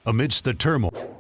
Amidst the turmoil,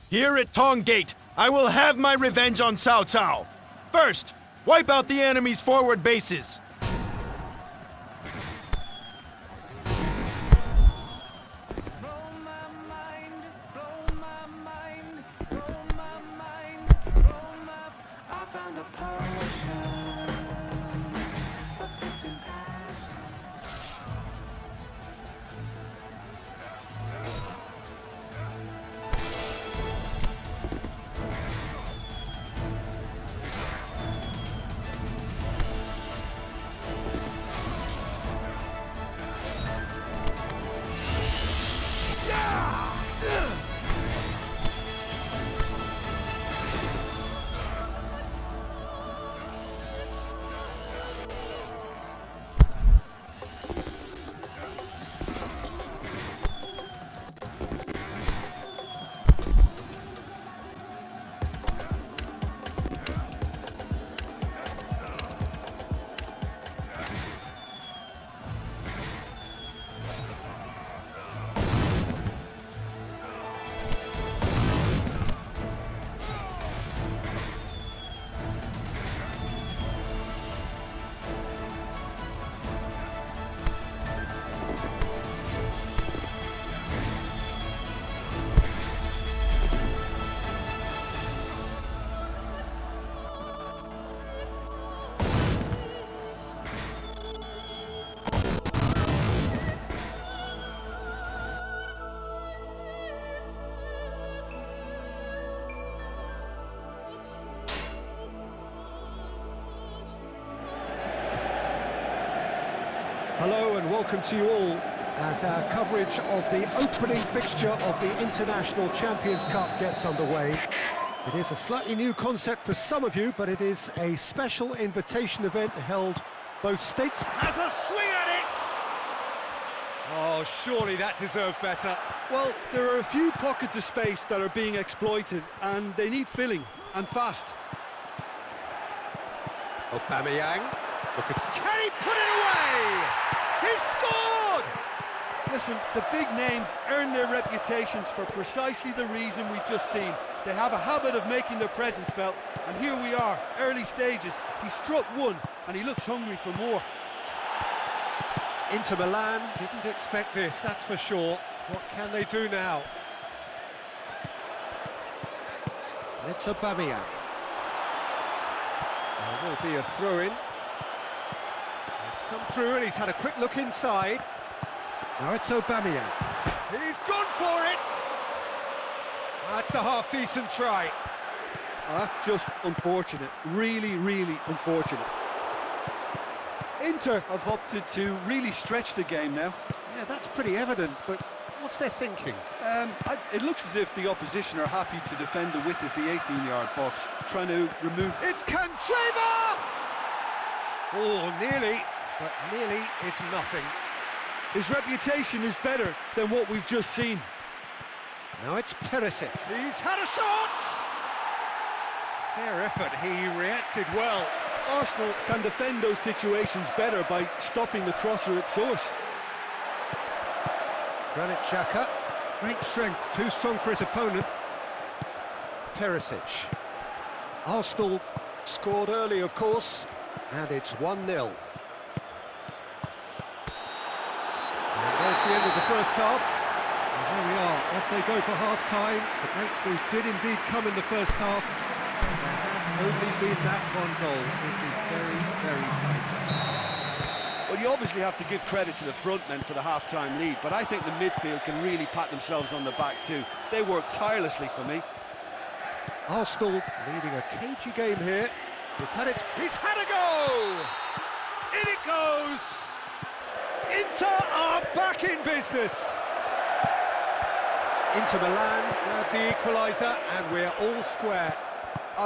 here at Tonggate, I will have my revenge on Cao Cao. First, wipe out the enemy's forward bases. Hello and welcome to you all as our coverage of the opening fixture of the International Champions Cup gets underway. It is a slightly new concept for some of you, but it is a special invitation event held both states. Has a swing at it! Oh, surely that deserved better. Well, there are a few pockets of space that are being exploited, and they need filling, and fast. Aubameyang, look at... Can he put it away? He's scored! Listen, the big names earn their reputations for precisely the reason we've just seen. They have a habit of making their presence felt, and here we are, early stages. He struck one, and he looks hungry for more. Inter Milan didn't expect this, that's for sure. What can they do now? And it's Aubameyang. There will be a throw-in. It's come through and he's had a quick look inside. Now it's Aubameyang. He's gone for it! That's a half-decent try. Oh, that's just unfortunate. Really, really unfortunate. Inter have opted to really stretch the game now. Yeah, that's pretty evident, but what's their thinking? It looks as if the opposition are happy to defend the width of the 18-yard box, trying to remove... It's Cantreva! Oh, nearly, but nearly is nothing. His reputation is better than what we've just seen. Now it's Perisic. He's had a shot! Fair effort, he reacted well. Arsenal can defend those situations better by stopping the crosser at source. Granit Xhaka, great strength, too strong for his opponent. Perisic. Arsenal scored early, of course, and it's 1-0. And there's the end of the first half. And there we are, off they go for half-time. The breakthrough did indeed come in the first half. There has only been that one goal, which is very, very tight. Well, you obviously have to give credit to the front men for the half-time lead, but I think the midfield can really pat themselves on the back too. They work tirelessly for me. Arsenal leading a cagey game here. He's had a go! In it goes! Inter are back in business! Inter Milan grab the equaliser and we're all square.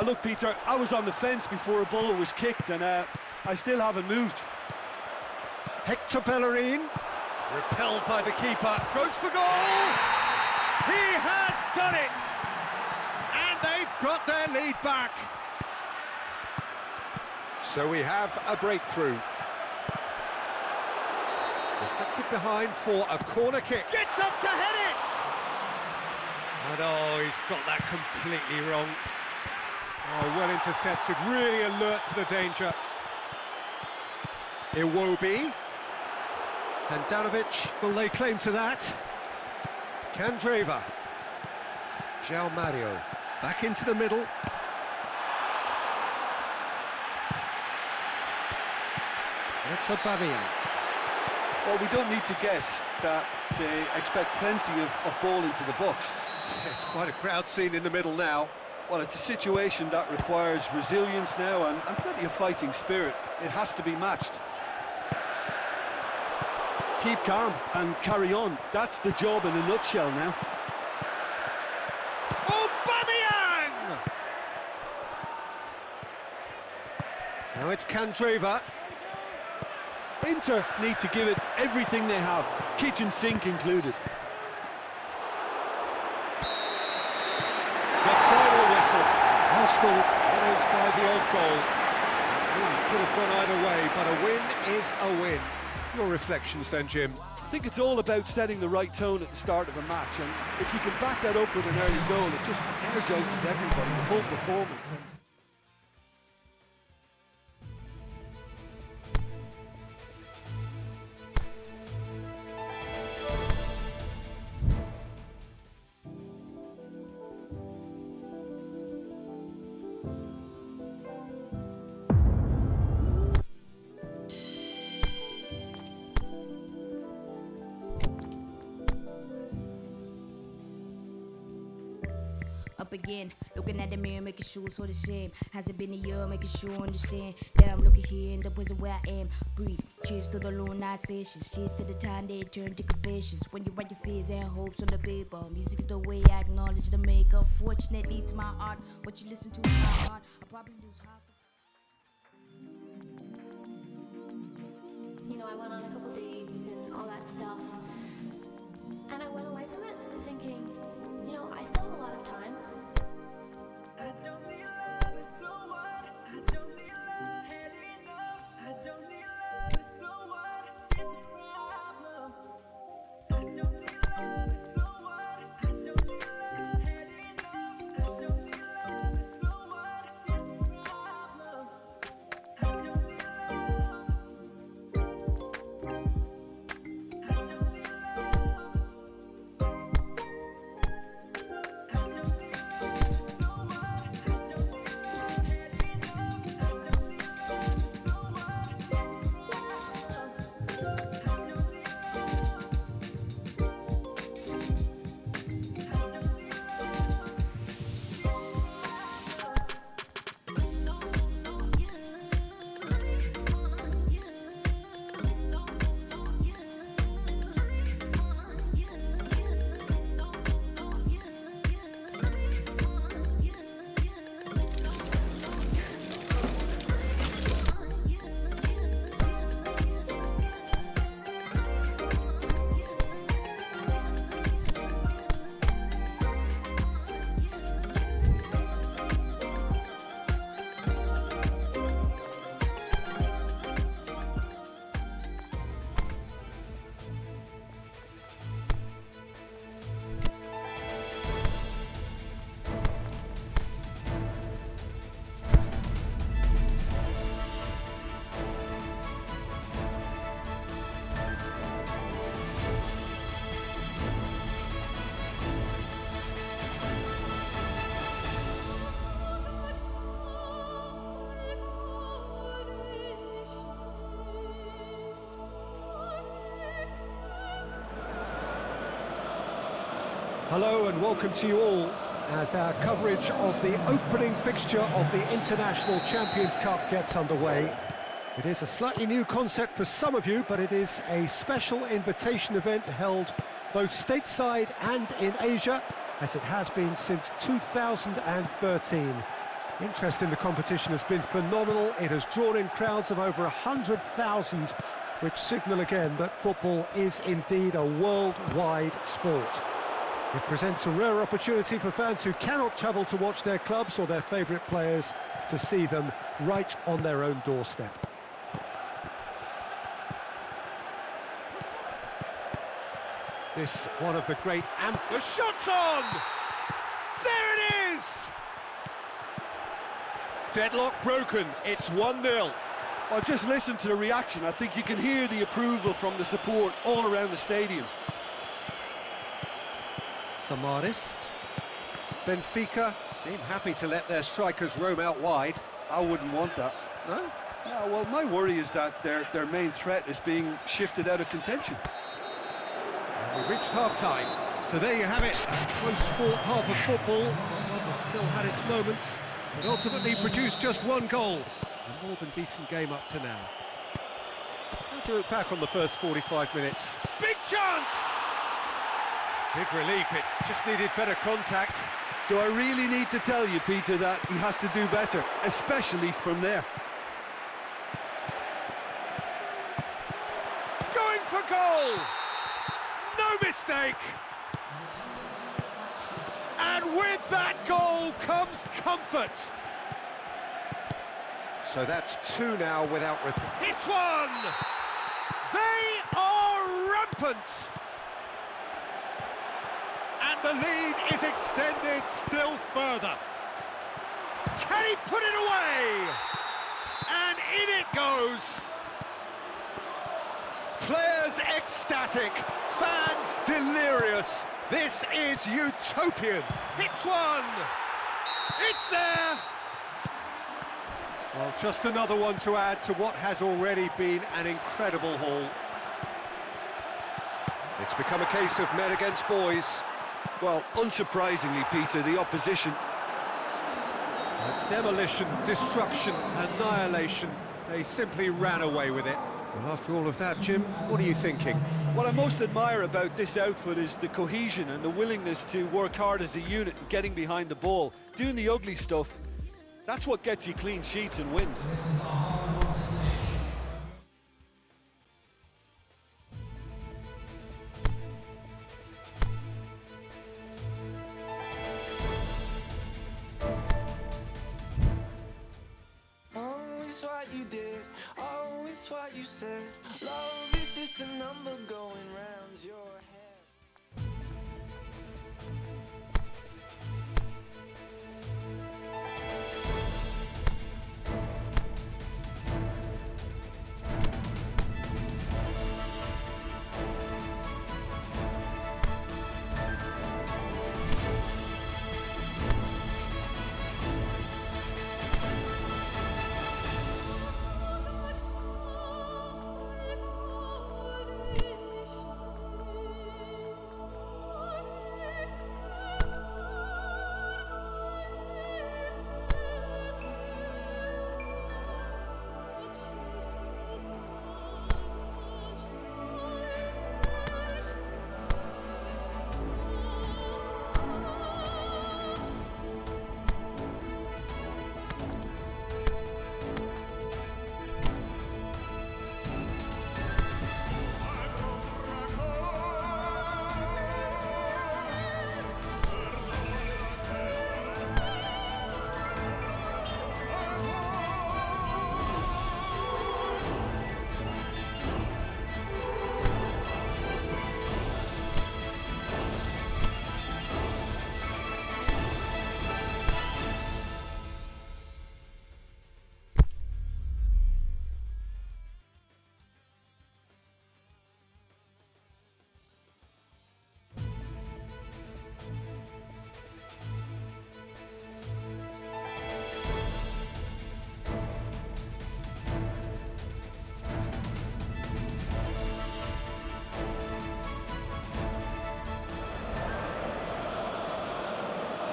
Look, Peter, I was on the fence before a ball was kicked and I still haven't moved. Hector Bellerin, repelled by the keeper, goes for goal! He has done it! And they've got their lead back. So we have a breakthrough. Deflected behind for a corner kick. Gets up to head it! And oh, he's got that completely wrong. Oh, well intercepted, really alert to the danger. Iwobi. Handanovic will lay claim to that. Candreva. João Mario. Back into the middle. It's Aubameyang. Well, we don't need to guess that they expect plenty of ball into the box. It's quite a crowd scene in the middle now. Well, it's a situation that requires resilience now and plenty of fighting spirit. It has to be matched. Keep calm and carry on. That's the job in a nutshell now. Aubameyang! Now it's Candreva. Inter need to give it everything they have, kitchen sink included. The final whistle. Arsenal winners by the odd goal. Really could have gone either way, but a win is a win. Your reflections then, Jim? I think it's all about setting the right tone at the start of a match, and if you can back that up with an early goal, it just energises everybody, the whole performance. Up again, looking at the mirror, making sure it's all the same. Hasn't been a year, making sure I understand that I'm looking here in the prison where I am. Breathe, cheers to the long night sessions, cheers to the time they turn to confessions. When you write your fears and hopes on the paper, music is the way I acknowledge the make. Unfortunately, it's my art. What you listen to is my heart. I probably lose heart. You know, I went on a couple dates and all that stuff. And I went away from it thinking, you know, I still have a lot of time. I don't need love, so what? I don't need love, had enough. I don't need love, so what? It's a problem. I don't need love, so what? I don't need love, had enough. I don't need love, so what? It's a problem. I don't need love. I don't need love. Hello and welcome to you all as our coverage of the opening fixture of the International Champions Cup gets underway. It is a slightly new concept for some of you, but it is a special invitation event held both stateside and in Asia, as it has been since 2013. Interest in the competition has been phenomenal. It has drawn in crowds of over 100,000, which signal again that football is indeed a worldwide sport. It presents a rare opportunity for fans who cannot travel to watch their clubs or their favourite players to see them right on their own doorstep. This one of the great The shot's on! There it is! Deadlock broken, it's 1-0. Well, just listen to the reaction. I think you can hear the approval from the support all around the stadium. Samaris. Benfica seem happy to let their strikers roam out wide. I wouldn't want that. No? Yeah, well, my worry is that their main threat is being shifted out of contention. And we've reached half-time. So there you have it, a close fought half of football. It's still had its moments, but ultimately produced just one goal. A more than decent game up to now. How do you look back on the first 45 minutes? Big chance! Big relief, it just needed better contact. Do I really need to tell you, Peter, that he has to do better, especially from there? Going for goal! No mistake! And with that goal comes comfort! So that's two now without repeat. It's one! They are rampant! And the lead is extended still further. Can he put it away? And in it goes! Players ecstatic, fans delirious. This is utopian. It's one! It's there! Well, just another one to add to what has already been an incredible haul. It's become a case of men against boys. Well, unsurprisingly, Peter, the opposition. Demolition, destruction, annihilation. They simply ran away with it. Well, after all of that, Jim, what are you thinking? What I most admire about this outfit is the cohesion and the willingness to work hard as a unit, getting behind the ball, doing the ugly stuff. That's what gets you clean sheets and wins. Always what you did, always what you said. Love is just a number going round your head.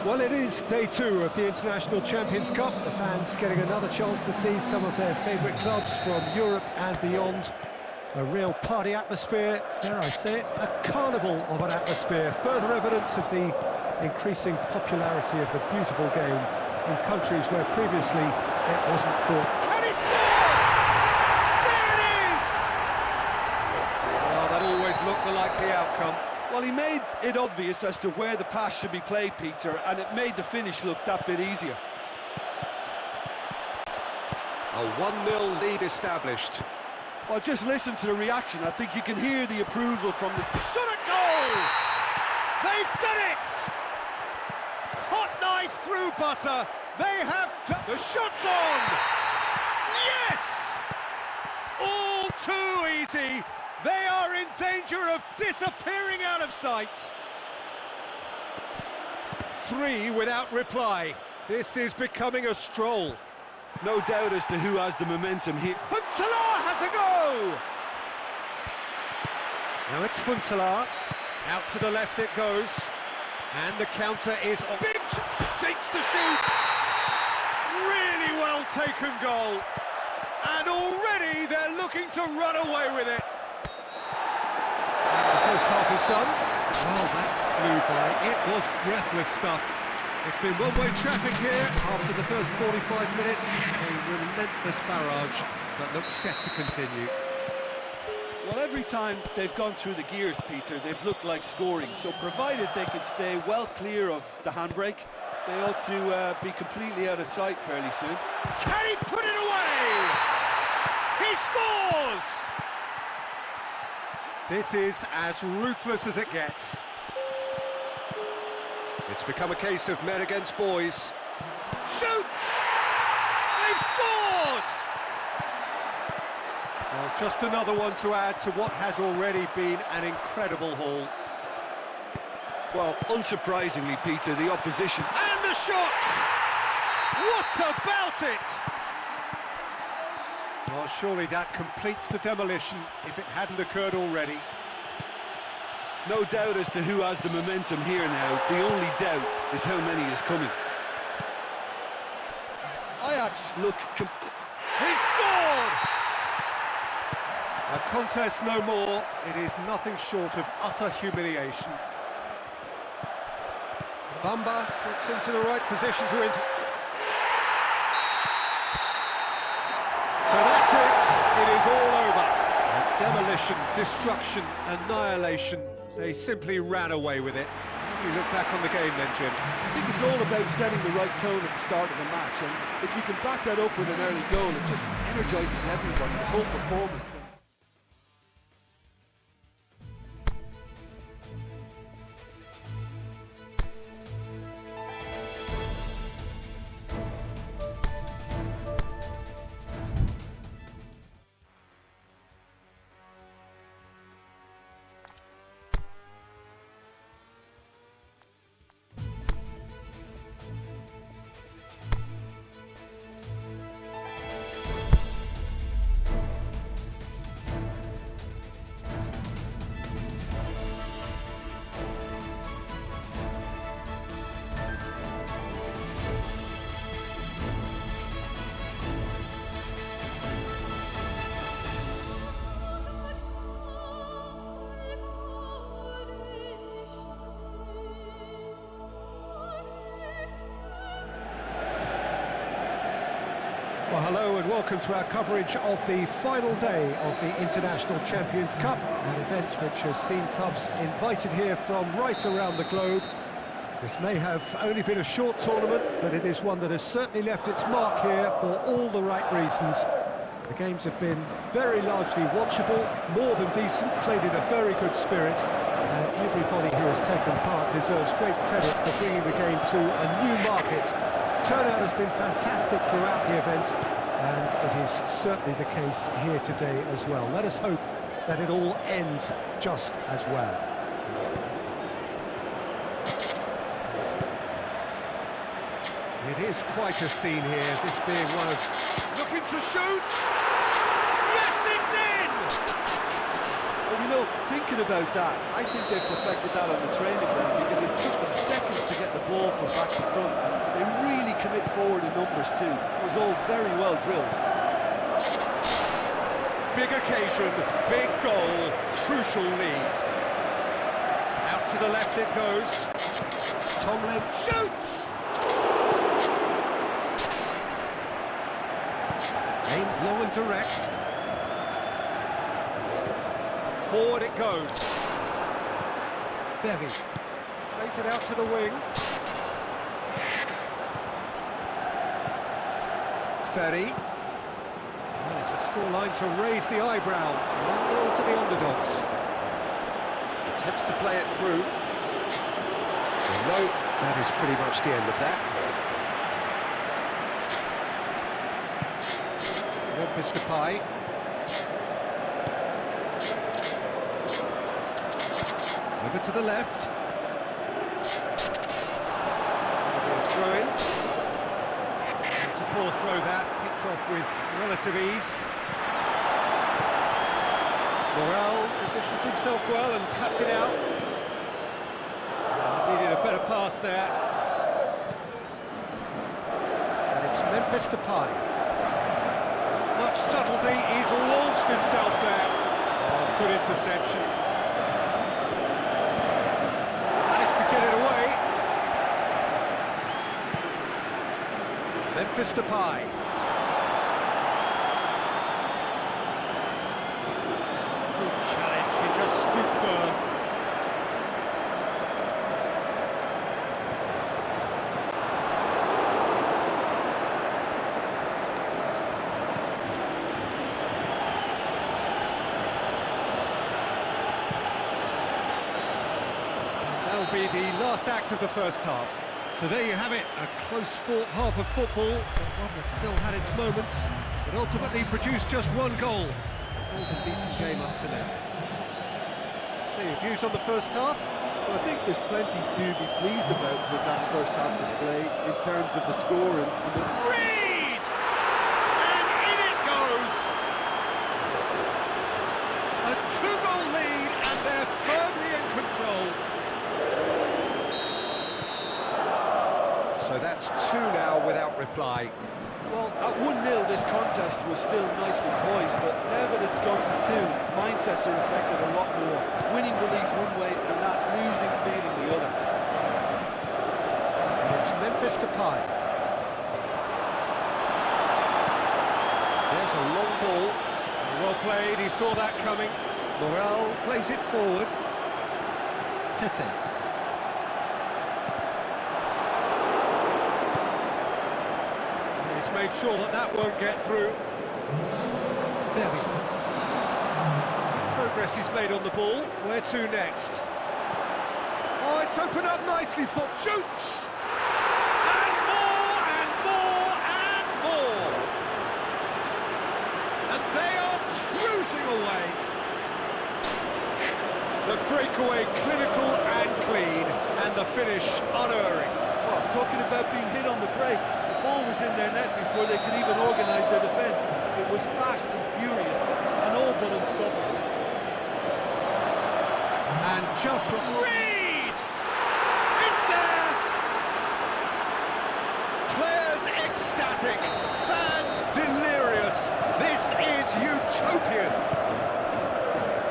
Well, it is day 2 of the International Champions Cup. The fans getting another chance to see some of their favourite clubs from Europe and beyond. A real party atmosphere, dare I say it, a carnival of an atmosphere. Further evidence of the increasing popularity of the beautiful game in countries where previously it wasn't thought. Can he score? There it is! Well, that always looked the likely outcome. Well, he made it obvious as to where the pass should be played, Peter, and it made the finish look that bit easier. A 1-0 lead established. Well, just listen to the reaction. I think you can hear the approval from the... Shot at goal! They've done it! Hot knife through butter. They have... The shot's on! Yes! All too easy. They are in danger of disappearing out of sight. 3 without reply. This is becoming a stroll. No doubt as to who has the momentum here. Huntelaar has a go! Now it's Huntelaar. Out to the left it goes. And the counter is... Big shakes to shoot! Really well taken goal. And already they're looking to run away with it. The first half is done. Oh, that flew by. It was breathless stuff. It's been one-way traffic here after the first 45 minutes. A relentless barrage that looks set to continue. Well, every time they've gone through the gears, Peter, they've looked like scoring. So provided they can stay well clear of the handbrake, they ought to be completely out of sight fairly soon. Can he put it away? He scores! This is as ruthless as it gets. It's become a case of men against boys. Shoots! They've scored! Well, just another one to add to what has already been an incredible haul. Well, unsurprisingly, Peter, the opposition... And the shot! What about it? Well, surely that completes the demolition if it hadn't occurred already. No doubt as to who has the momentum here now. The only doubt is how many is coming. Ajax look... He scored! A contest no more. It is nothing short of utter humiliation. Bamba gets into the right position to enter. So that's it. It is all over. Demolition, destruction, annihilation. They simply ran away with it. You look back on the game then, Jim. I think it's all about setting the right tone at the start of a match, and if you can back that up with an early goal, it just energises everybody, the whole performance. Well, hello and welcome to our coverage of the final day of the International Champions Cup, an event which has seen clubs invited here from right around the globe. This may have only been a short tournament, but it is one that has certainly left its mark here for all the right reasons. The games have been very largely watchable, more than decent, played in a very good spirit, and everybody who has taken part deserves great credit for bringing the game to a new market. Turnout has been fantastic throughout the event, and it is certainly the case here today as well. Let us hope that it all ends just as well. It is quite a scene here, this being one of... Looking to shoot! Yes, it's in! Well, we you know, thinking about that, I think they've perfected that on the training ground because it took them seconds to get the ball from back to front, and they really commit forward in numbers too. It was all very well drilled. Big occasion, big goal, crucial lead. Out to the left it goes. Tomlin shoots! Aimed long and direct. Forward it goes. Bevy plays it out to the wing. Ferry. Well, it's a scoreline to raise the eyebrow. 1-0 to the underdogs. Attempts to play it through. No, that is pretty much the end of that. Memphis Depay. Over to the left. Throw in. It's a poor throw that, picked off with relative ease. Morel positions himself well and cuts it out. Needed a better pass there. And it's Memphis Depay. Not much subtlety, he's launched himself there. Oh, good interception. Managed to get it away. Memphis Depay. Good challenge, he just stood firm. That'll be the last act of the first half. So there you have it, a close-fought half of football, but one that still had its moments, but ultimately produced just one goal. All a decent game up to now. So your views on the first half? Well, I think there's plenty to be pleased about with that first half display in terms of the score and the... Reed! And in it goes! A two-goal lead, and they're firmly in control. So that's 2 now without reply. Well, at 1-0 this contest was still nicely poised, but now that it's gone to 2, mindsets are affected a lot more. Winning belief one way and that losing feeling the other. And it's Memphis Depay. There's a long ball. Well played, he saw that coming. Morel plays it forward. Tete. He's made sure that that won't get through. Bevy. It's good progress he's made on the ball. Where to next? Oh, it's opened up nicely for... Shoots! And more, and more, and more! And they are cruising away. The breakaway clinical and clean, and the finish unerring. Well, talking about being hit on the break, the ball was in their net before they could even organise their defence. It was fast and furious, and all but unstoppable. And just... Reed! It's there! Players ecstatic, fans delirious. This is utopian.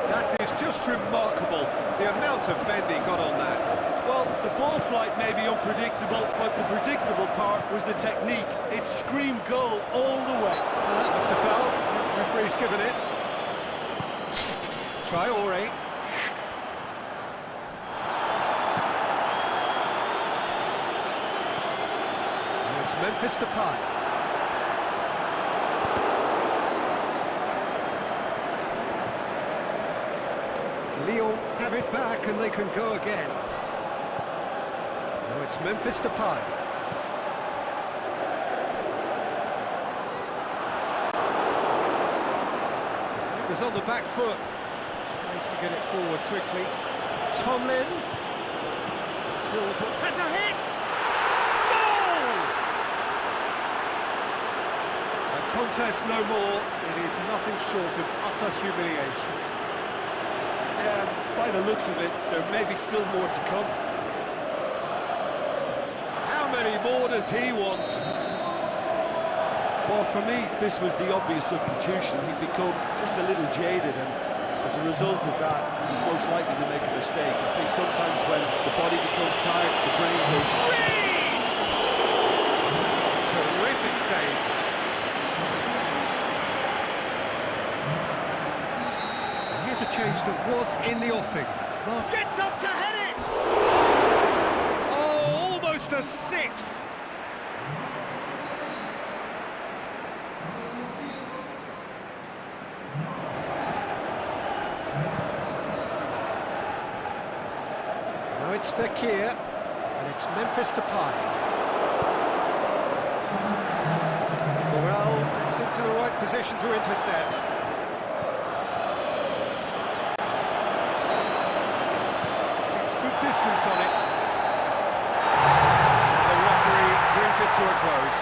That is just remarkable, the amount of bend he got on that. Well, the ball flight may be unpredictable, but the predictable part was the technique. It screamed goal all the way. That looks a foul. Referee's given it. Traore. And it's Memphis Depay. Lyon have it back and they can go again. Now it's Memphis Depay. It was on the back foot. Tries to get it forward quickly. Tomlin. Has a hit! Goal! A contest no more. It is nothing short of utter humiliation. by the looks of it, there may be still more to come. How many more does he want? Well, for me, this was the obvious substitution. He'd become just a little jaded, and as a result of that, he's most likely to make a mistake. I think sometimes when the body becomes tired, the brain goes... Terrific save. Here's a change that was in the offing. Gets up to head it! Oh, almost a sixth! Now it's Fekir, and it's Memphis Depay. Morel gets into the right position to intercept. Gets good distance on it. The referee brings it to a close.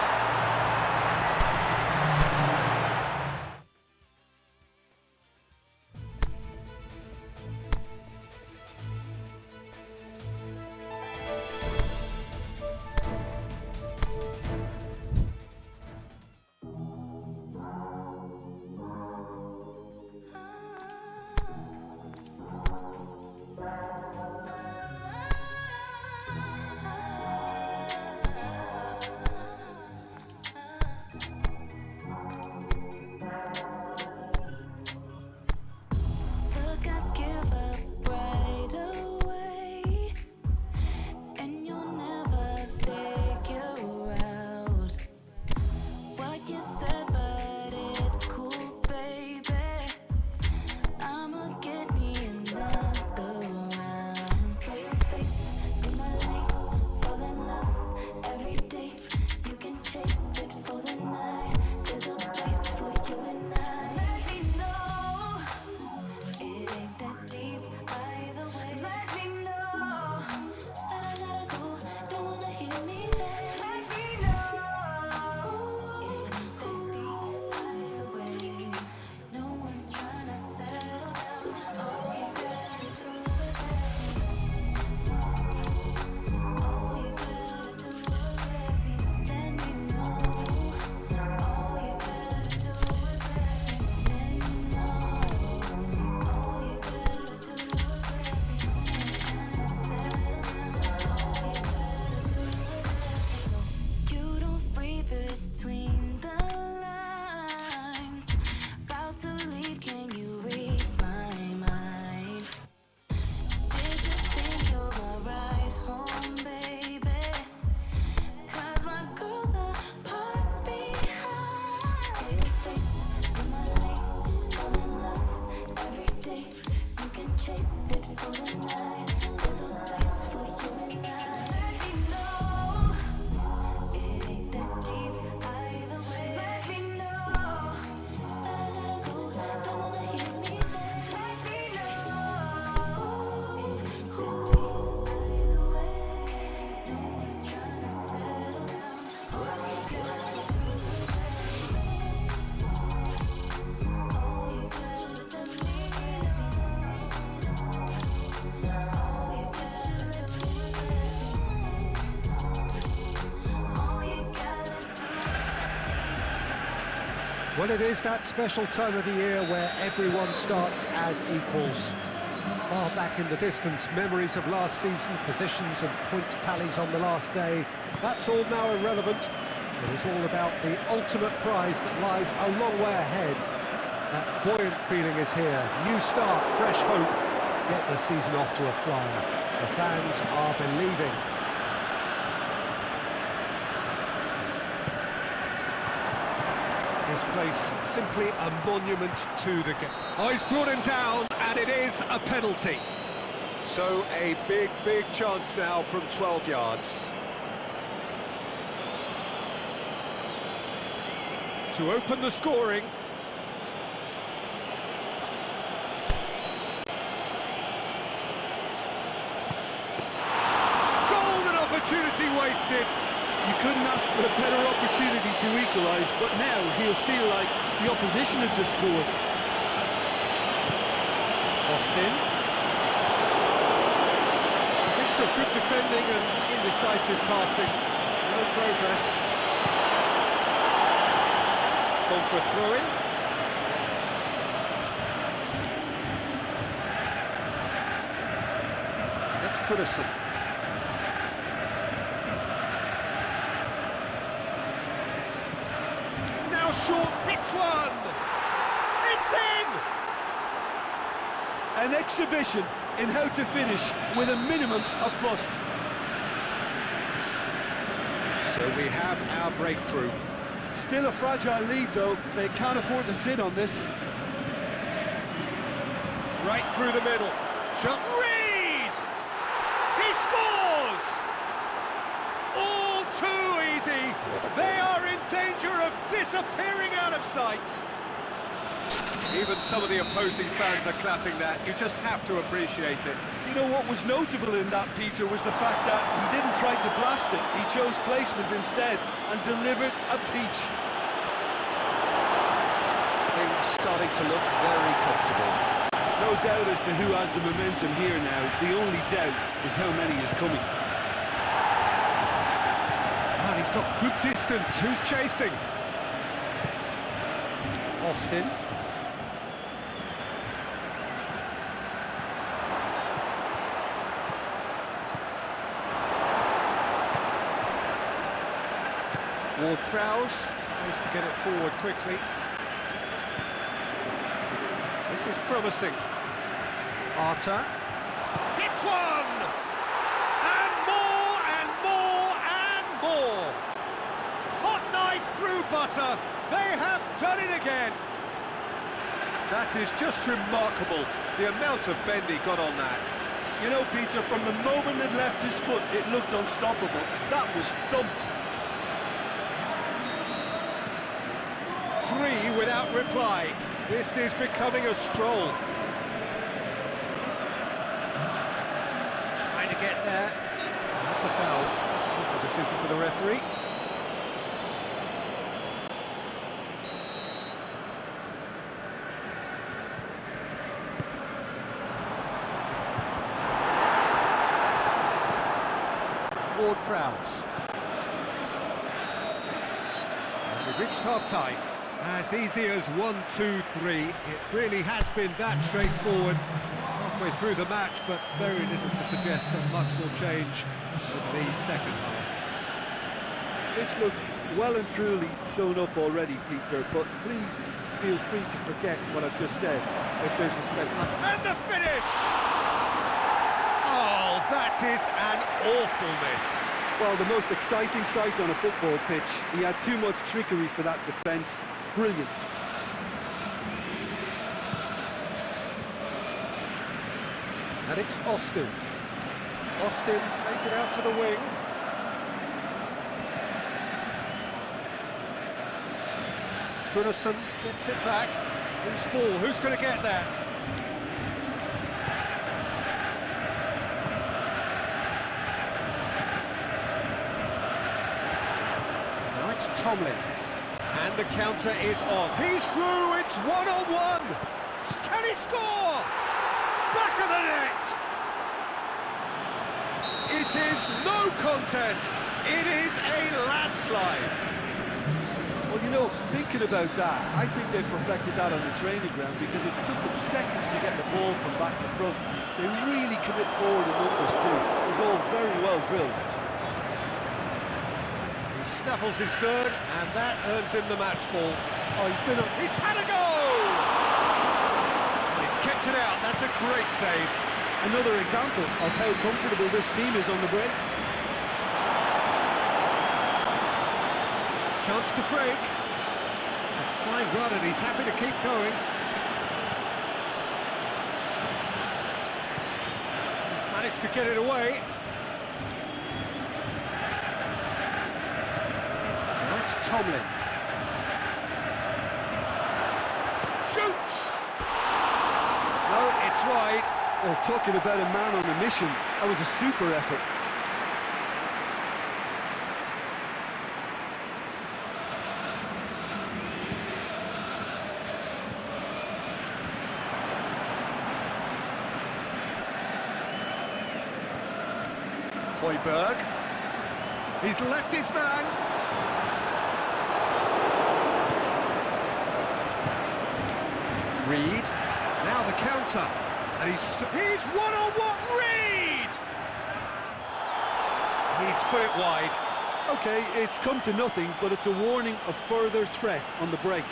Look, I give up right away, and you'll never figure out what you said, but it's cool, baby. I'ma get me another round. See your face in my lane, fall in love every day. You can chase it for the night. There's a place for you and I. Let me know. It ain't that deep either way. Let me know. Said I gotta go, don't wanna hear me say. Let me know. It ain't that deep either way. No one's trying to settle down. All you gotta do is all you gotta do is let me know. All you gotta do is let me know. All you gotta do is you don't read between the lines. About to leave, can you read my mind? Did you think you're my ride home, baby? 'Cause my girl's a part behind. See your face in my lane, fall in love every day. You can chase it for the night. There's a place for you and I. Let me know. It ain't that deep either way. Let me know. Said I gotta go, don't wanna hear me say. Let me know. It ain't that deep either way. No one's trying to settle down. All you gotta do is all you gotta just let me know. All you gotta do is all you gotta do. Well, it is that special time of the year where everyone starts as equals. Far back in the distance, memories of last season, positions and points tallies on the last day, that's all now irrelevant. It is all about the ultimate prize that lies a long way ahead. That buoyant feeling is here. New start, fresh hope. Get the season off to a flyer. The fans are believing. This place simply a monument to the game. Oh, he's brought him down, and it is a penalty. So a big, big chance now from 12 yards. To open the scoring. Golden opportunity wasted. You couldn't ask for a better opportunity to equalise, but now he'll feel like the opposition have just scored. Austin. Burst of good defending and indecisive passing. No progress. It's gone for a throw-in. That's Goodison. Now short, hits one! It's in! An exhibition in how to finish with a minimum of fuss. So we have our breakthrough. Still a fragile lead though, they can't afford to sit on this. Right through the middle. Shot. Reed! He scores! All too easy. They are in danger of disappearing out of sight. Even some of the opposing fans are clapping that. You just have to appreciate it. You know what was notable in that, Peter, was the fact that he didn't try to blast it. He chose placement instead and delivered a peach. Things starting to look very comfortable. No doubt as to who has the momentum here now. The only doubt is how many is coming. And he's got good distance. Who's chasing? Austin. Ward-Prowse tries to get it forward quickly. This is promising. Arta. Hits one! And more, and more, and more! Hot knife through butter. They have done it again. That is just remarkable, the amount of bend he got on that. You know, Peter, from the moment it left his foot, it looked unstoppable. That was thumped. 3 without reply. This is becoming a stroll. Trying to get there. That's a foul. That's a decision for the referee. Ward-Prowse. And we've reached half-time. As easy as 1, 2, 3. It really has been that straightforward halfway through the match, but very little to suggest that much will change in the second half. This looks well and truly sewn up already, Peter, but please feel free to forget what I've just said if there's a spectacle. And the finish! Oh, that is an awful miss. Well, the most exciting sight on a football pitch. He had too much trickery for that defence. Brilliant. And it's Austin. Austin plays it out to the wing. Goodison gets it back. Loose ball, who's going to get there? Now it's Tomlin. And the counter is on. He's through, it's one-on-one. Can he score? Back of the net. It is no contest. It is a landslide. Well, you know, thinking about that, I think they've perfected that on the training ground because it took them seconds to get the ball from back to front. They really commit forward in numbers too. It was all very well drilled. Snaffles his third, and that earns him the match ball. Oh, He's had a goal! He's kept it out, that's a great save. Another example of how comfortable this team is on the break. Chance to break. It's a fine run, and he's happy to keep going. He's managed to get it away. It's Tomlin. Shoots! No, it's wide. Well, talking about a man on a mission, that was a super effort. KUYYY. He's left his man. Reed. Now the counter. And he's one-on-one. Reed! He's put it wide. Okay, it's come to nothing, but it's a warning of further threat on the break.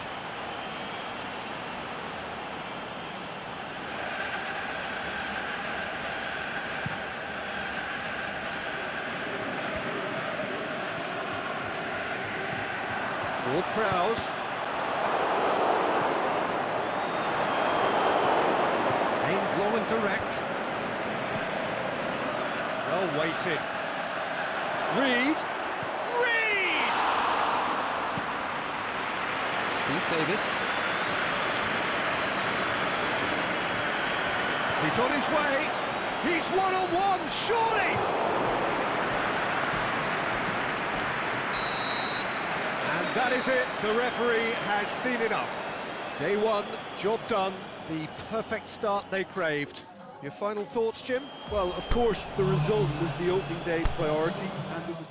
Ward-Prowse. Aimed long and direct. Well weighted. Reed. Reed! Steve Davis. He's on his way. He's one-on-one, surely! And that is it. The referee has seen enough. Day one, job done. The perfect start they craved. Your final thoughts, Jim? Well, of course, the result was the opening day priority, and it was...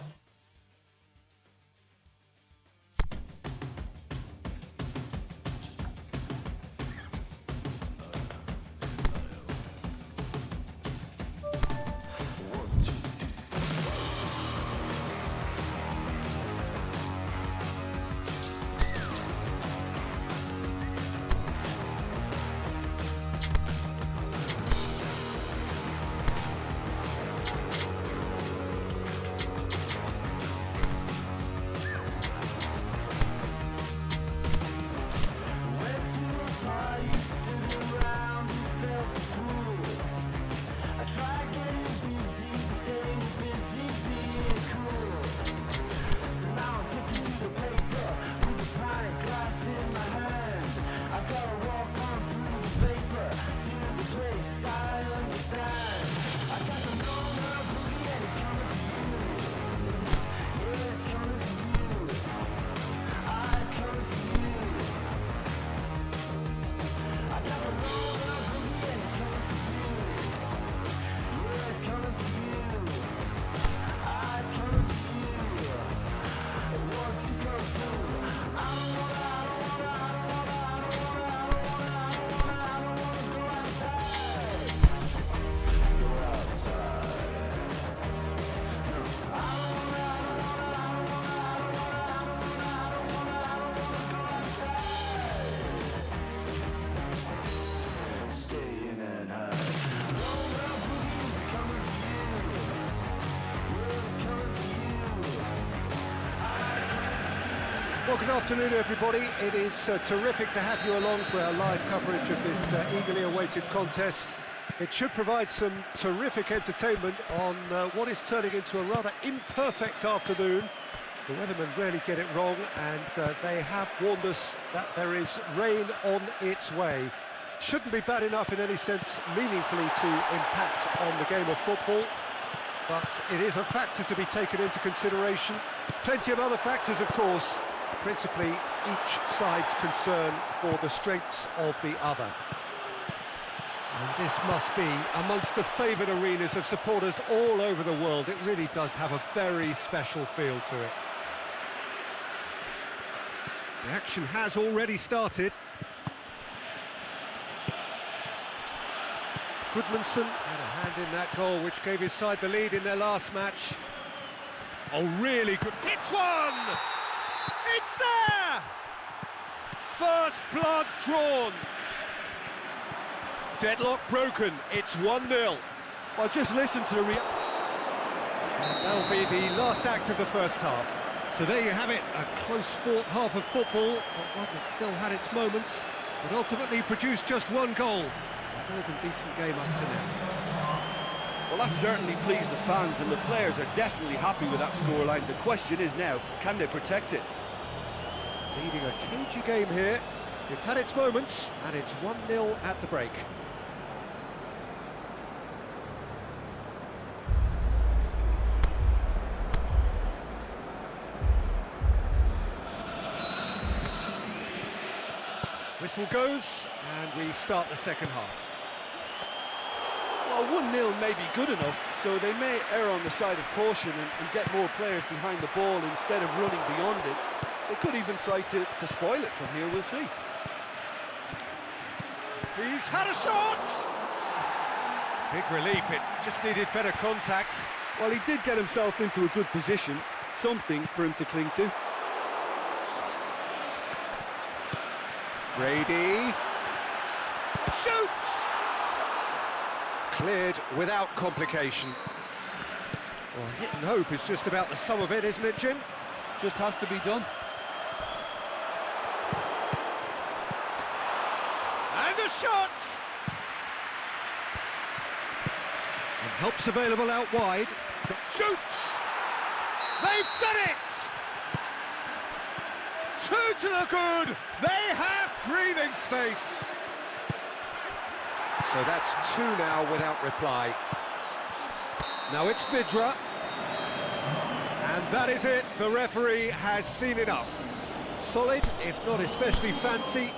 Well, good afternoon, everybody. It is terrific to have you along for our live coverage of this eagerly awaited contest. It should provide some terrific entertainment on what is turning into a rather imperfect afternoon. The weathermen rarely get it wrong, and they have warned us that there is rain on its way. Shouldn't be bad enough in any sense meaningfully to impact on the game of football, but it is a factor to be taken into consideration. Plenty of other factors, of course, principally each side's concern for the strengths of the other. And this must be amongst the favoured arenas of supporters all over the world. It really does have a very special feel to it. The action has already started. Goodmanson had a hand in that goal, which gave his side the lead in their last match. Oh, really good. It's one! It's there! First blood drawn. Deadlock broken. It's 1-0. Well, just listen to the And that'll be the last act of the first half. So there you have it, a close-fought half of football, but one that still had its moments, but ultimately produced just one goal. A more than decent game up to now. Well, that certainly pleased the fans, and the players are definitely happy with that scoreline. The question is now, can they protect it? Leading a cagey game here. It's had its moments, and it's 1-0 at the break. Whistle goes, and we start the second half. Well, 1-0 may be good enough, so they may err on the side of caution and get more players behind the ball instead of running beyond it. They could even try to spoil it from here, we'll see. He's had a shot! Big relief, it just needed better contact. Well, he did get himself into a good position, something for him to cling to. Brady shoots! Cleared without complication. Well, hit and hope is just about the sum of it, isn't it, Jim? Just has to be done. And the shot! And help's available out wide. Shoots! They've done it! Two to the good! They have breathing space! So that's two now without reply. Now it's Vidra. And that is it. The referee has seen enough. Solid, if not especially fancy.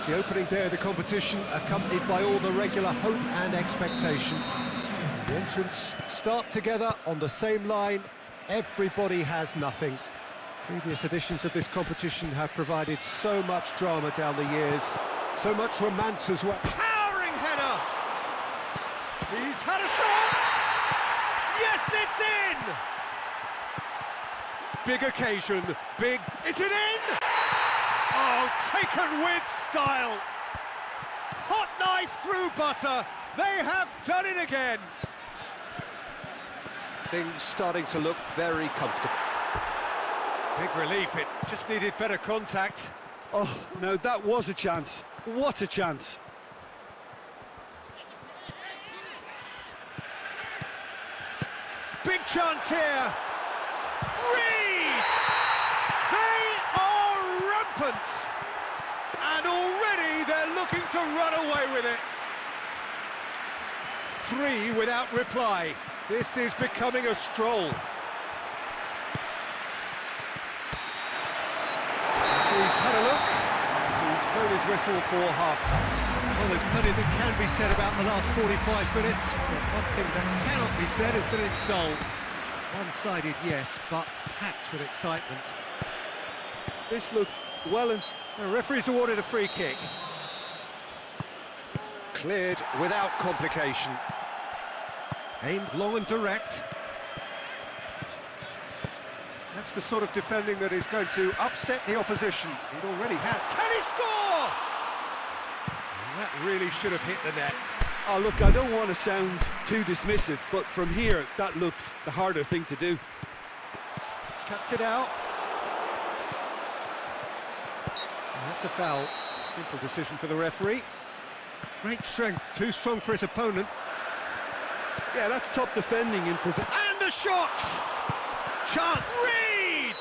The opening day of the competition accompanied by all the regular hope and expectation. The entrants start together on the same line. Everybody has nothing. Previous editions of this competition have provided so much drama down the years, so much romance as well. Towering header! He's had a shot! Yes, it's in! Big occasion, big... Is it in? Oh, taken with style! Hot knife through butter! They have done it again! Things starting to look very comfortable. Big relief, it just needed better contact. Oh, no, that was a chance. What a chance. Big chance here! Reed! They are rampant! And already they're looking to run away with it. 3 without reply. This is becoming a stroll. He's had a look. He's blown his whistle for half-time. Well, there's plenty that can be said about the last 45 minutes, but one thing that cannot be said is that it's dull. One-sided, yes, but packed with excitement. This looks well and... The referee's awarded a free kick. Cleared without complication. Aimed long and direct. That's the sort of defending that is going to upset the opposition. It already had. Can he score? That really should have hit the net. Oh, look, I don't want to sound too dismissive, but from here, that looked the harder thing to do. Cuts it out. That's a foul. Simple decision for the referee. Great strength, too strong for his opponent. Yeah, that's top defending in And a shot! Chant Reed!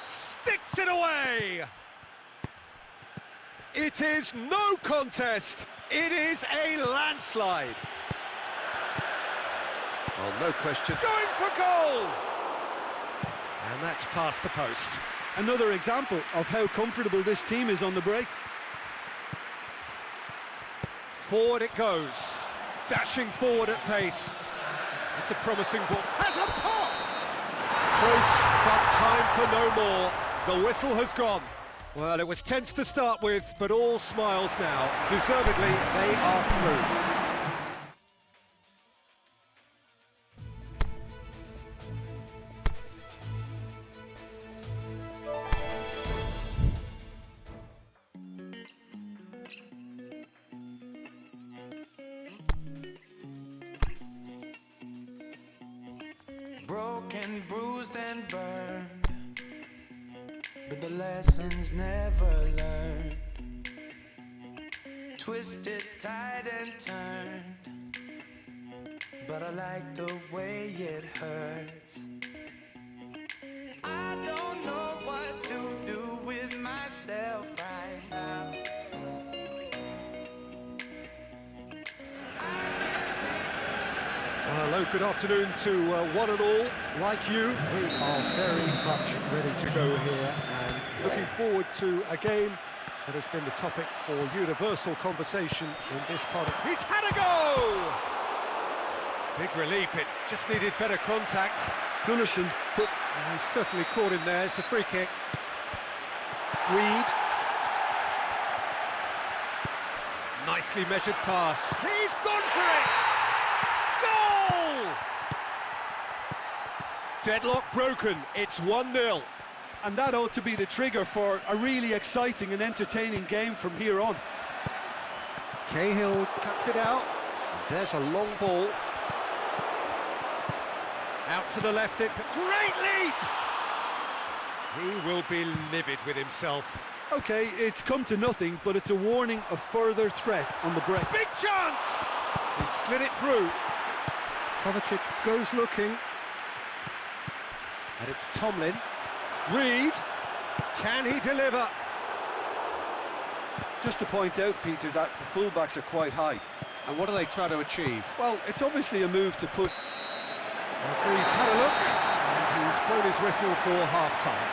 Sticks it away! It is no contest. It is a landslide. Well, no question. Going for goal! And that's past the post. Another example of how comfortable this team is on the break. Forward it goes. Dashing forward at pace. It's a promising ball. Has a pop! Close, but time for no more. The whistle has gone. Well, it was tense to start with, but all smiles now. Deservedly, they are through. Broken, bruised and burned, but the lessons never learned. Twisted, tied and turned, but I like the way it hurts. I don't know what to do with myself right now. Well, hello, good afternoon to one and all. Like you, we are very much ready to go here and looking forward to a game that has been the topic for universal conversation in this part of... He's had a go! Big relief, it just needed better contact. Gunnarsson put... He's certainly caught him there, it's a free kick. Reed. Nicely measured pass. He's gone for it! Goal! Deadlock broken, it's 1-0. And that ought to be the trigger for a really exciting and entertaining game from here on. Cahill cuts it out. There's a long ball. Out to the left, it... Great leap! He will be livid with himself. Okay, it's come to nothing, but it's a warning of further threat on the break. Big chance! He slid it through. Kovacic goes looking. And it's Tomlin. Reed, can he deliver? Just to point out, Peter, that the fullbacks are quite high. And what do they try to achieve? Well, it's obviously a move to put... Referee's had a look, and he's blown his whistle for half-time.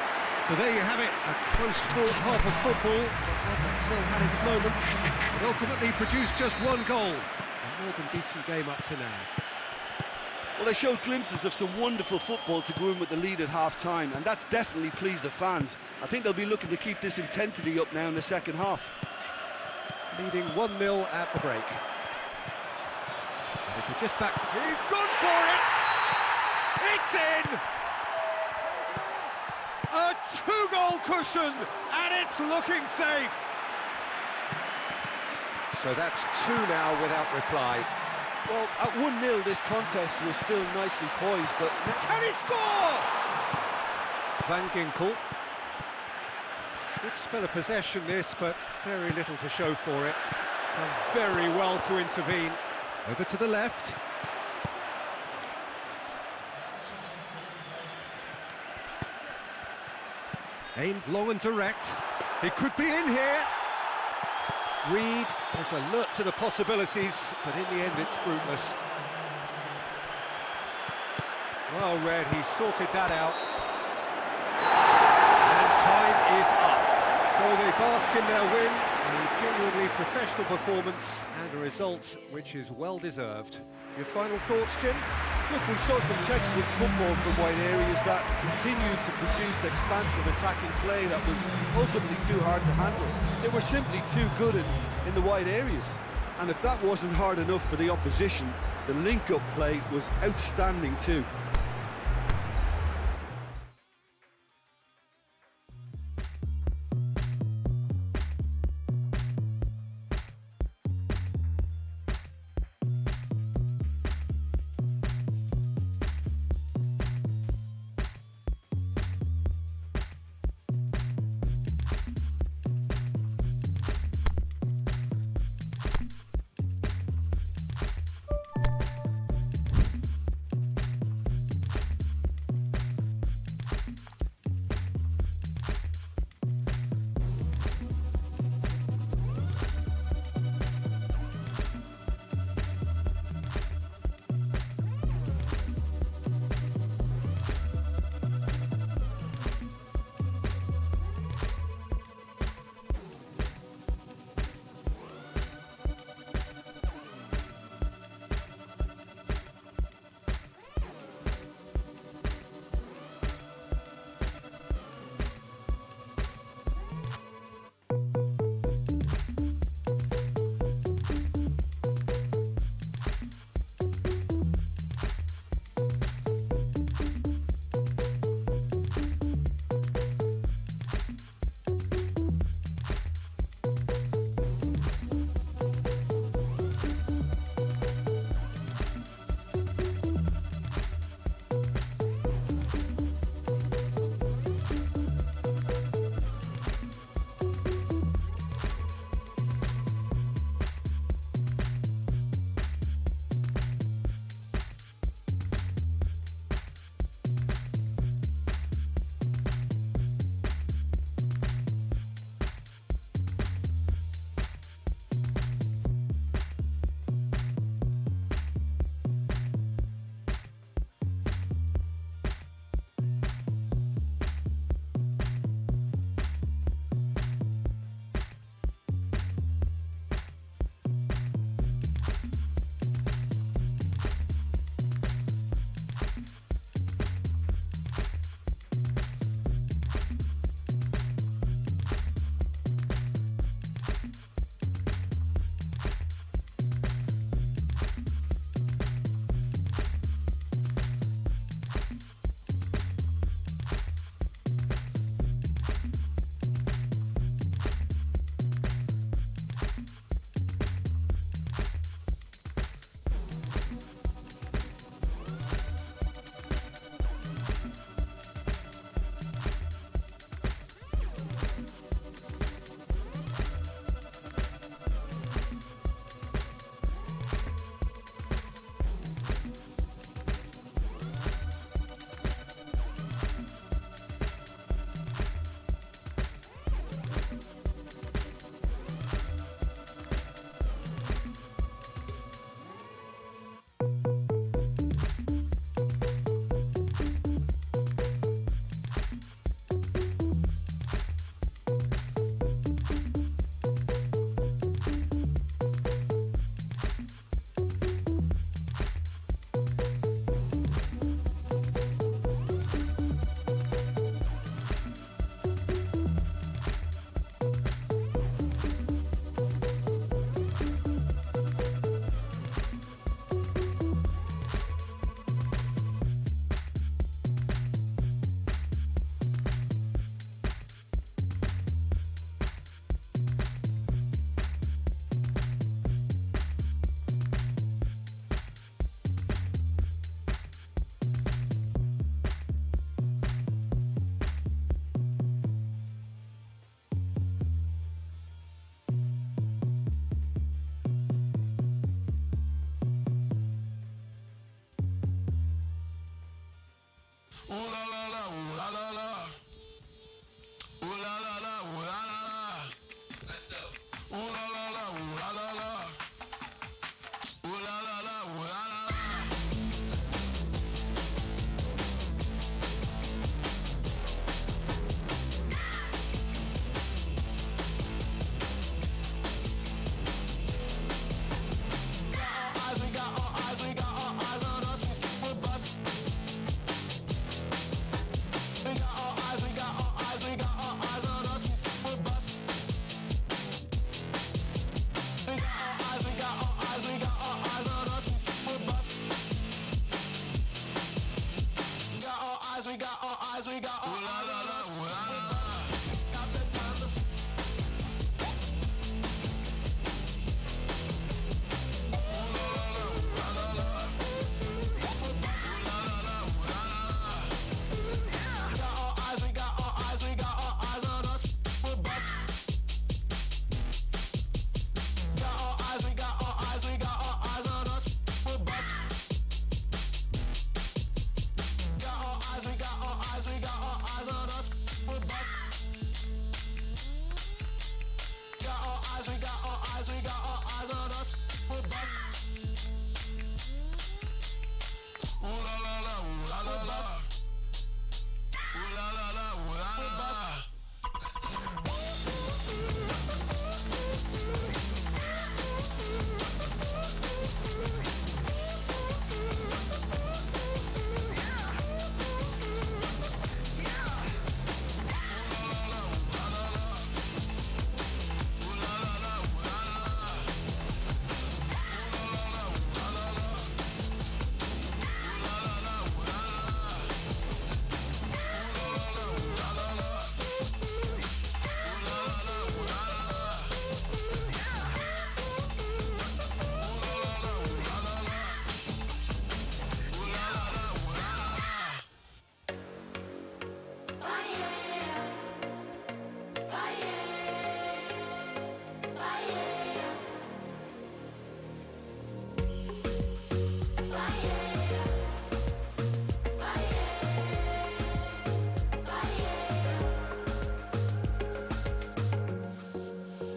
So there you have it, a close-fought half of football, one that still had its moments, but ultimately produced just one goal. A more than decent game up to now. Well, they showed glimpses of some wonderful football to go in with the lead at half-time, and that's definitely pleased the fans. I think they'll be looking to keep this intensity up now in the second half. Leading 1-0 at the break. If we're just back to... He's gone for it! It's in! A two-goal cushion, and it's looking safe. So that's 2 now without reply. Well, at 1-0 this contest was still nicely poised, but Can he score? Van Ginkel. Good spell of possession this, but very little to show for it. Done very well to intervene. Over to the left. Aimed long and direct. He could be in here. Reed is alert to the possibilities, but in the end it's fruitless. Well read, he sorted that out. And time is up. So they bask in their win, a genuinely professional performance and a result which is well deserved. Your final thoughts, Jim? look, we saw some textbook football from wide areas that continued to produce expansive attacking play that was ultimately too hard to handle. They were simply too good in the wide areas. And if that wasn't hard enough for the opposition, the link-up play was outstanding too.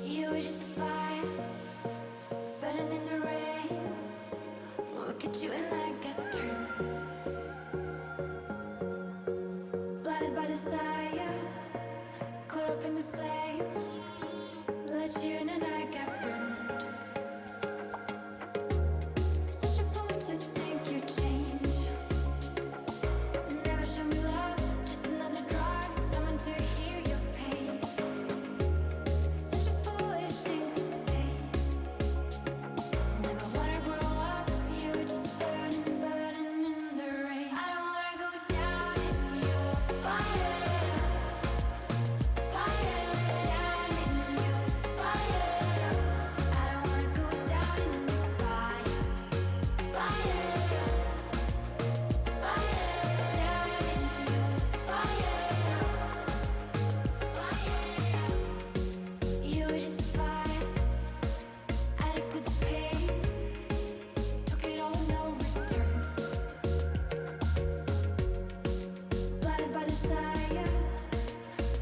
You were just a fire, burning in the rain. Look at you and I got turned, blinded by desire, caught up in the flame. Let you in and I got burned. Such a fool to think you change. Never show me love, just another drug, someone to heal your pain. Such a foolish thing to say. Never wanna grow up, you were just burning, burning in the rain. I don't wanna go down in your fire, fire, down in your fire. I don't wanna go down in your fire, fire, fire, down in your fire, fire. You were just a fire, addicted to pain, took it all, no return. Blinded by desire,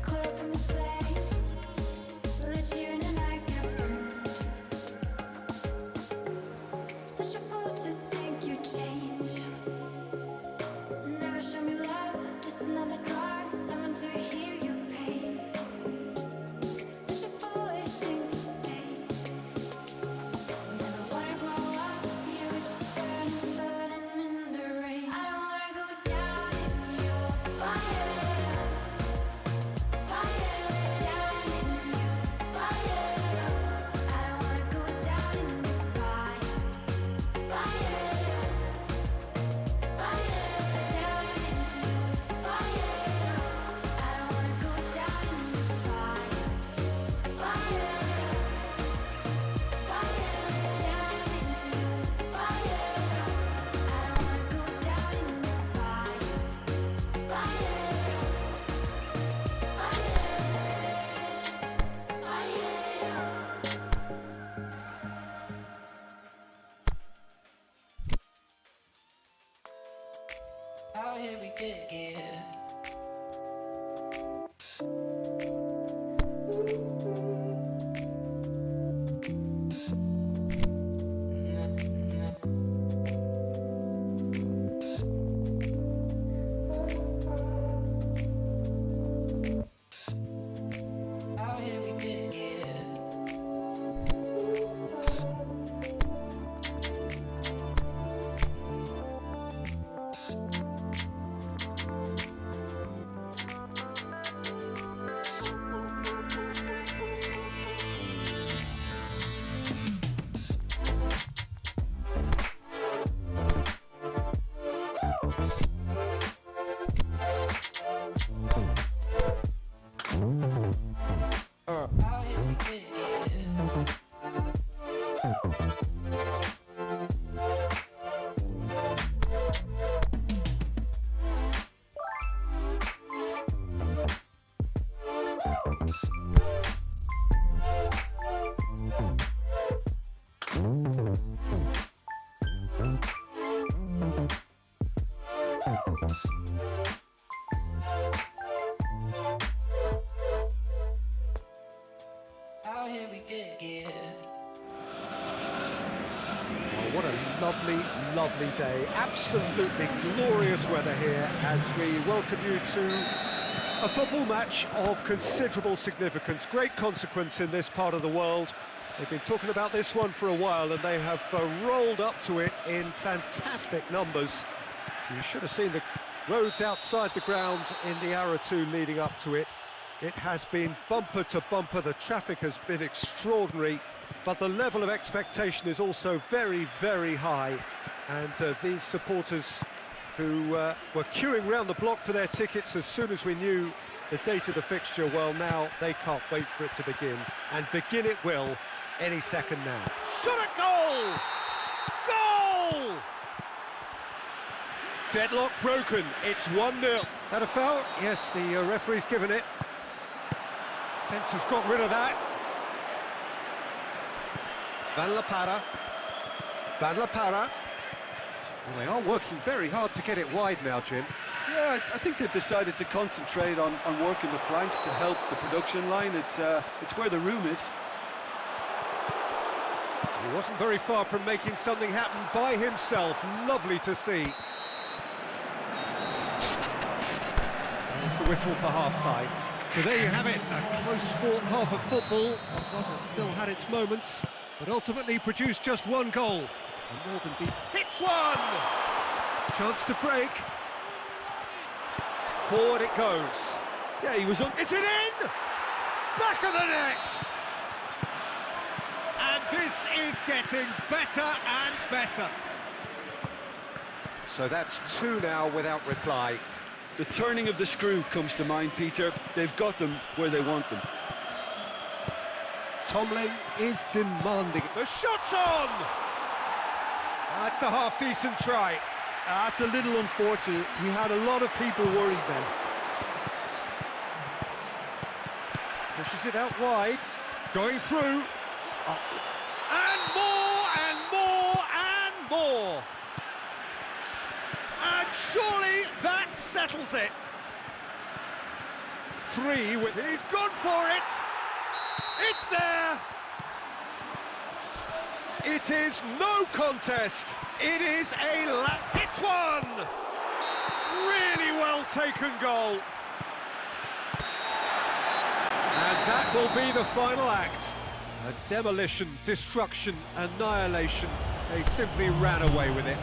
caught up in the flame. Let you in and I got burned. Such a fool to think you change. Never show me love, just another drug, someone to heal your pain. Such a foolish thing to say. Never wanna grow up, you were just burning, burning in the rain. I don't wanna go down in your fire, fire, down in your fire. I don't wanna go down in your fire, fire, fire, down in your fire. I don't wanna go down in your fire, fire, fire, down in your fire. I don't wanna go down in your fire, How did we get here? How did we get here? Out here we get. Oh, what a lovely, lovely day. Absolutely glorious weather here as we welcome you to a football match of considerable significance, great consequence in this part of the world. They've been talking about this one for a while and they have rolled up to it in fantastic numbers. You should have seen the roads outside the ground in the hour or two leading up to it. It has been bumper to bumper, the traffic has been extraordinary, but the level of expectation is also very, very high. And these supporters who were queuing round the block for their tickets as soon as we knew the date of the fixture, well, now they can't wait for it to begin. And begin it will any second now. Shot at goal! Goal! Deadlock broken, it's 1-0. That a foul? Yes, the referee's given it. Fence has got rid of that. Van La Parra. Van La Parra. Well, they are working very hard to get it wide now, Jim. Yeah, I think they've decided to concentrate on working the flanks to help the production line. It's where the room is. He wasn't very far from making something happen by himself. Lovely to see. There's the whistle for half-time. So there you have it, a close-fought half of football. One that still had its moments, but ultimately produced just one goal. And more than Hits one! chance to break. Forward it goes. Yeah, he was on. Is it in? Back of the net! And this is getting better and better. So that's two now without reply. The turning of the screw comes to mind, Peter. They've got them where they want them. Tomlin is demanding. The shot's on! That's a half-decent try. That's a little unfortunate. He had a lot of people worried then. Pushes it out wide. Going through. And more and more and more. And surely that settles it. Three with... He's gone for it. It's there. It is no contest. It is it's one. Really well taken goal. And that will be the final act. A demolition, destruction, annihilation. They simply ran away with it.